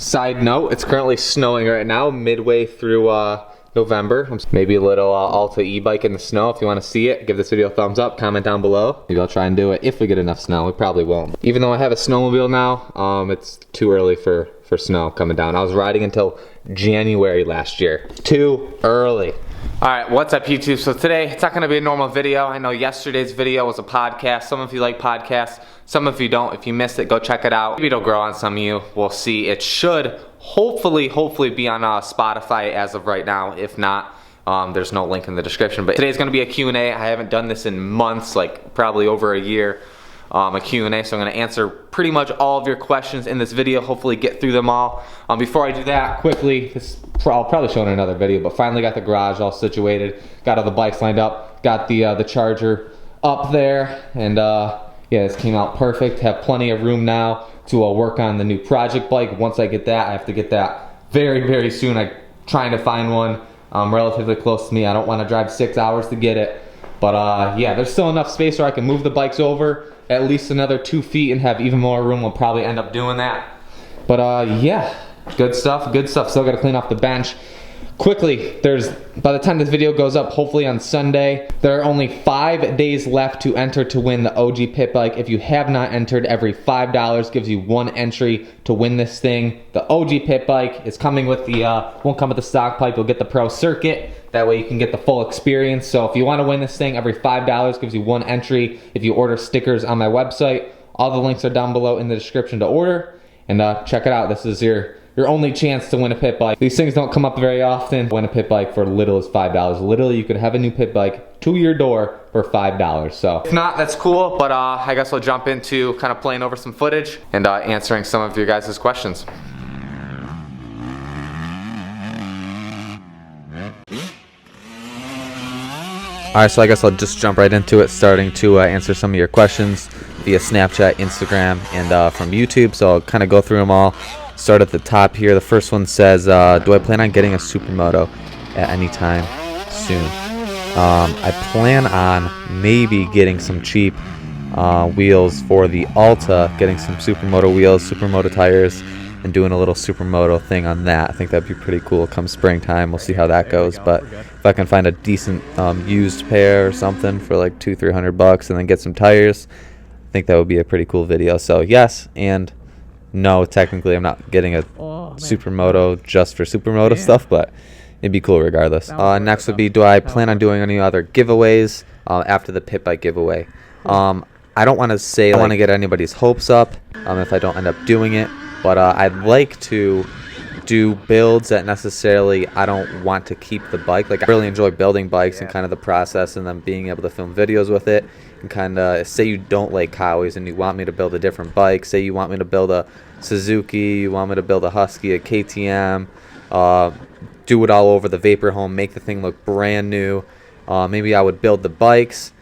Side note, it's currently snowing right now, midway through November. Maybe a little Alta e-bike in the snow. If you want to see it, give this video a thumbs up, comment down below. Maybe I'll try and do it if we get enough snow. We probably won't. Even though I have a snowmobile now, it's too early for snow coming down. I was riding until January last year. Too early. Alright, what's up YouTube? So today, it's not going to be a normal video. I know yesterday's video was a podcast. Some of you like podcasts, some of you don't. If you missed it, go check it out. Maybe it'll grow on some of you. We'll see. It should hopefully be on Spotify as of right now. If not, there's no link in the description. But today's going to be a Q&A. I haven't done this in months, like probably over a year. A Q&A, so I'm going to answer pretty much all of your questions in this video, hopefully get through them all. Before I do that, quickly, I'll probably show in another video, but finally got the garage all situated, got all the bikes lined up, got the charger up there, and yeah, this came out perfect. Have plenty of room now to work on the new project bike. Once I get that, I have to get that very soon. I'm trying to find one relatively close to me. I don't want to drive 6 hours to get it, but yeah, there's still enough space where I can move the bikes over at least another 2 feet and have even more room. We'll probably end up doing that. But yeah, good stuff. Still got to clean off the bench. Quickly, by the time this video goes up, hopefully on Sunday, there are only 5 days left to enter to win the OG pit bike. If you have not entered, every $5 gives you 1 entry to win this thing. The OG pit bike is coming with the, won't come with the stock pipe, you'll get the Pro Circuit. That way you can get the full experience. So if you want to win this thing, every $5 gives you 1 entry. If you order stickers on my website, all the links are down below in the description to order. And check it out, this is your only chance to win a pit bike. These things don't come up very often. Win a pit bike for little as $5. Literally, you could have a new pit bike to your door for $5. So if not, that's cool. But I guess we'll jump into kind of playing over some footage and answering some of your guys' questions. Alright, so I guess I'll just jump right into it, starting to answer some of your questions via Snapchat, Instagram, and from YouTube. So I'll kind of go through them all. Start at the top here. The first one says, do I plan on getting a supermoto at any time soon? I plan on maybe getting some cheap wheels for the Alta, getting some supermoto wheels, supermoto tires, and doing a little supermoto thing on that. I think that'd be pretty cool come springtime. We'll see how that goes. But if I can find a decent used pair or something for like $200-300 and then get some tires, I think that would be a pretty cool video. So yes and no, technically I'm not getting a supermoto just for supermoto stuff, but it'd be cool regardless. Next would be, do I plan on doing any other giveaways after the pit bike giveaway? I don't want to say I want to get anybody's hopes up if I don't end up doing it, but I'd like to do builds that necessarily I don't want to keep the bike. Like, I really enjoy building bikes and kind of the process, and then being able to film videos with it. And kind of, say you don't like Cowies and you want me to build a different bike. Say you want me to build a Suzuki, you want me to build a Husky, a KTM, do it all over the Vapor Home, make the thing look brand new. Maybe I would build the bikes,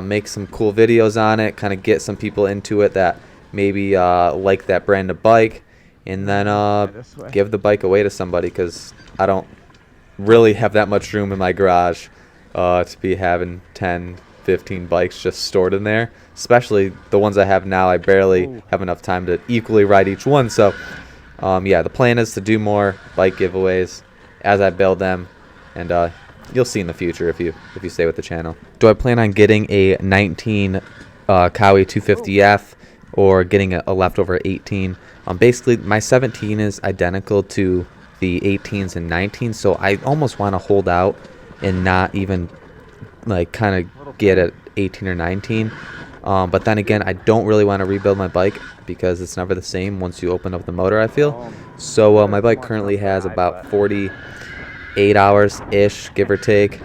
make some cool videos on it, kind of get some people into it that maybe like that brand of bike, and then give the bike away to somebody, because I don't really have that much room in my garage to be having 10-15 bikes just stored in there, especially the ones I have now. I barely have enough time to equally ride each one. So yeah, the plan is to do more bike giveaways as I build them, and you'll see in the future if you stay with the channel. Do I plan on getting a 19 Cowie 250F or getting a leftover 18? Basically my 17 is identical to the 18s and 19s, so I almost want to hold out and not even like kind of get at 18 or 19, but then again, I don't really want to rebuild my bike because it's never the same once you open up the motor, I feel. So my bike currently has about 48 hours ish, give or take,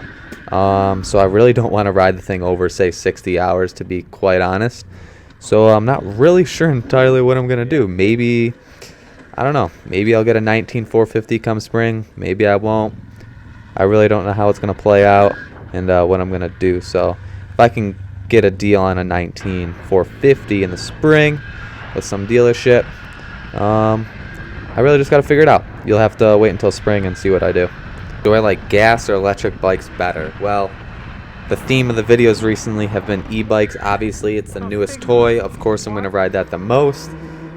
so I really don't want to ride the thing over, say, 60 hours, to be quite honest. So I'm not really sure entirely what I'm gonna do. Maybe, I don't know, maybe I'll get a 19 450 come spring, maybe I won't. I really don't know how it's gonna play out and what I'm gonna do. So if I can get a deal on a 19 450 in the spring with some dealership, I really just gotta figure it out. You'll have to wait until spring and see what I do. Do I like gas or electric bikes better? Well, the theme of the videos recently have been e-bikes. Obviously, it's the newest toy. Of course, I'm gonna ride that the most.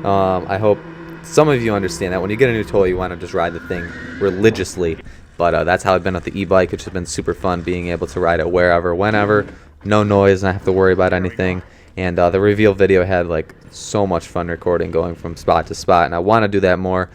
I hope some of you understand that when you get a new toy, you want to just ride the thing religiously. But that's how I've been with the e-bike, which has been super fun, being able to ride it wherever, whenever, no noise, not have to worry about anything. And the reveal video had like so much fun recording, going from spot to spot, and I want to do that more,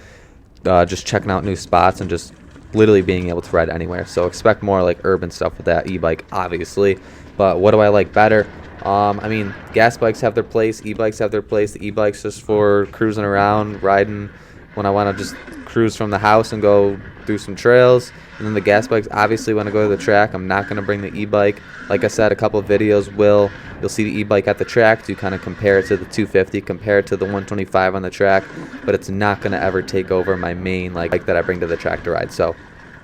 just checking out new spots and just literally being able to ride anywhere. So expect more like urban stuff with that e-bike, obviously. But what do I like better? I mean, gas bikes have their place, e-bikes have their place. The e-bike's just for cruising around, riding when I want to just cruise from the house and go through some trails. And then the gas bikes, obviously, when I go to the track, I'm not going to bring the e-bike. Like I said, a couple of videos you'll see the e-bike at the track to kind of compare it to the 250, compare it to the 125 on the track, but it's not going to ever take over my main bike that I bring to the track to ride. So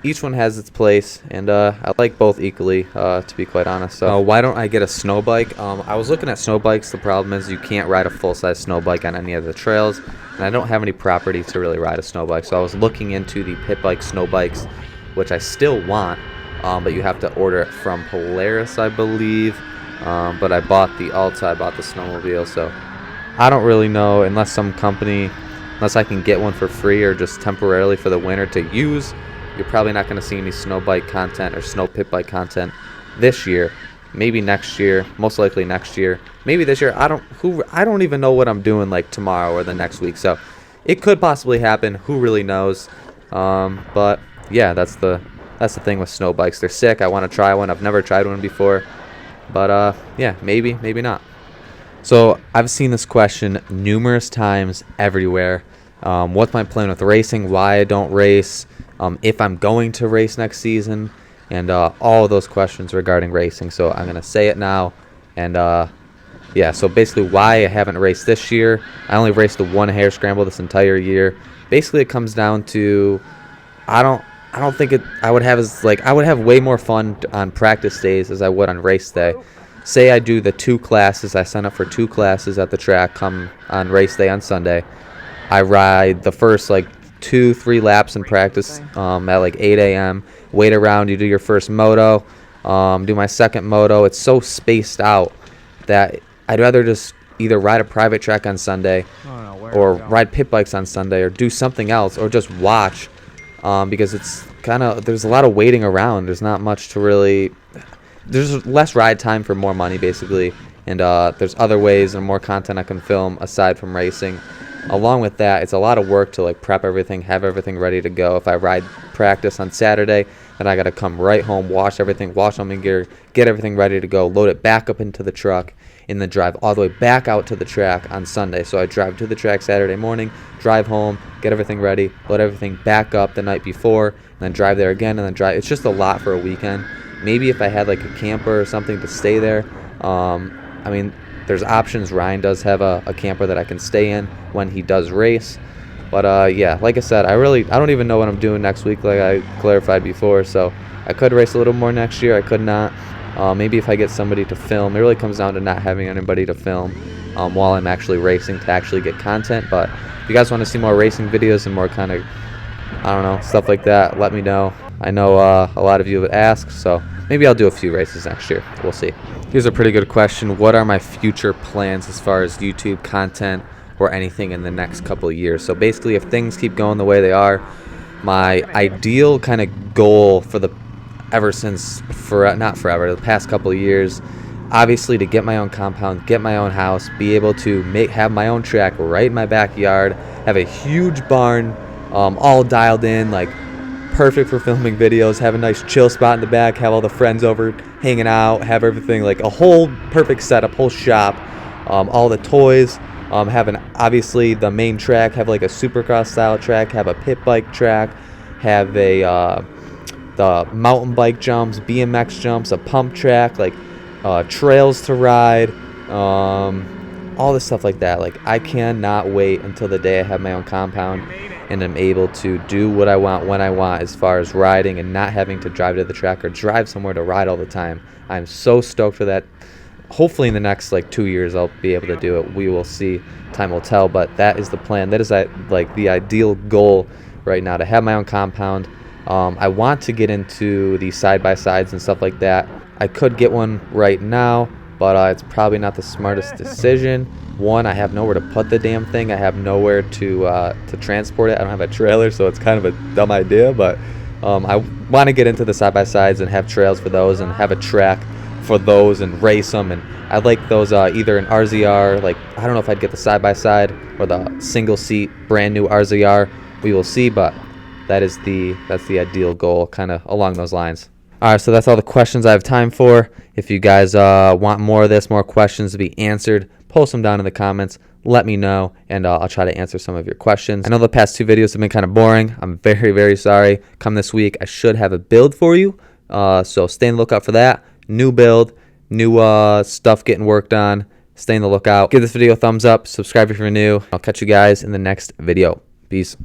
each one has its place, and I like both equally, to be quite honest. So why don't I get a snow bike? I was looking at snow bikes. The problem is you can't ride a full-size snow bike on any of the trails, and I don't have any property to really ride a snow bike. So I was looking into the pit bike snow bikes, which I still want, but you have to order it from Polaris, I believe. But I bought the Alta, I bought the snowmobile, so I don't really know, unless I can get one for free or just temporarily for the winter to use. You're probably not going to see any snow bike content or snow pit bike content this year. Maybe next year, most likely next year. Maybe this year. I don't even know what I'm doing like tomorrow or the next week. So it could possibly happen. Who really knows? But yeah, that's the thing with snow bikes. They're sick. I want to try one. I've never tried one before. But yeah, maybe not. So I've seen this question numerous times everywhere. What's my plan with racing? Why I don't race? If I'm going to race next season, and all of those questions regarding racing. So I'm going to say it now. And yeah, so basically why I haven't raced this year. I only raced the one hare scramble this entire year. Basically it comes down to I don't think I would have way more fun on practice days as I would on race day. Say I do the 2 classes, I sign up for 2 classes at the track, come on race day on Sunday. I ride the first 2-3 laps in practice at 8 a.m. Wait around, you do your first moto, do my second moto. It's so spaced out that I'd rather just either ride a private track on Sunday or ride pit bikes on Sunday or do something else or just watch, because it's there's a lot of waiting around. There's not much to really, there's less ride time for more money basically, and there's other ways and more content I can film aside from racing. Along with that, it's a lot of work to prep everything, have everything ready to go. If I ride practice on Saturday, then I got to come right home, wash everything, wash all my gear, get everything ready to go, load it back up into the truck, and then drive all the way back out to the track on Sunday. So I drive to the track Saturday morning, drive home, get everything ready, load everything back up the night before, and then drive there again, and then drive. It's just a lot for a weekend. Maybe if I had a camper or something to stay there, I mean, there's options. Ryan does have a camper that I can stay in when he does race. But yeah, like I said, I don't even know what I'm doing next week, like I clarified before. So I could race a little more next year. I could not. Maybe if I get somebody to film. It really comes down to not having anybody to film while I'm actually racing to actually get content. But if you guys want to see more racing videos and more kind of, I don't know, stuff like that, let me know. I know a lot of you would ask, so maybe I'll do a few races next year. We'll see. Here's a pretty good question. What are my future plans as far as YouTube content or anything in the next couple of years? So basically, if things keep going the way they are, my ideal kind of goal for the past couple of years, obviously to get my own compound, get my own house, be able to have my own track right in my backyard, have a huge barn, all dialed in, perfect for filming videos, have a nice chill spot in the back, have all the friends over hanging out, have everything a whole perfect setup, whole shop, all the toys, having obviously the main track, have a supercross style track, have a pit bike track, have the mountain bike jumps, BMX jumps, a pump track, trails to ride, all this stuff like that. I cannot wait until the day I have my own compound and I'm able to do what I want when I want as far as riding and not having to drive to the track or drive somewhere to ride all the time. I'm so stoked for that. Hopefully in the next 2 years I'll be able to do it. We will see. Time will tell, but that is the plan. That is the ideal goal right now, to have my own compound. I want to get into the side-by-sides and stuff like that. I could get one right now, but it's probably not the smartest decision. One, I have nowhere to put the damn thing. I have nowhere to transport it. I don't have a trailer, so it's kind of a dumb idea, but I want to get into the side-by-sides and have trails for those and have a track for those and race them. And I like those either an RZR, like I don't know if I'd get the side-by-side or the single seat brand new RZR. We will see, but that's the ideal goal, kind of along those lines. All right, so that's all the questions I have time for. If you guys want more of this, more questions to be answered, post them down in the comments. Let me know, and I'll try to answer some of your questions. I know the past 2 videos have been kind of boring. I'm very, very sorry. Come this week, I should have a build for you, so stay on the lookout for that. New build, new stuff getting worked on. Stay on the lookout. Give this video a thumbs up. Subscribe if you're new. I'll catch you guys in the next video. Peace.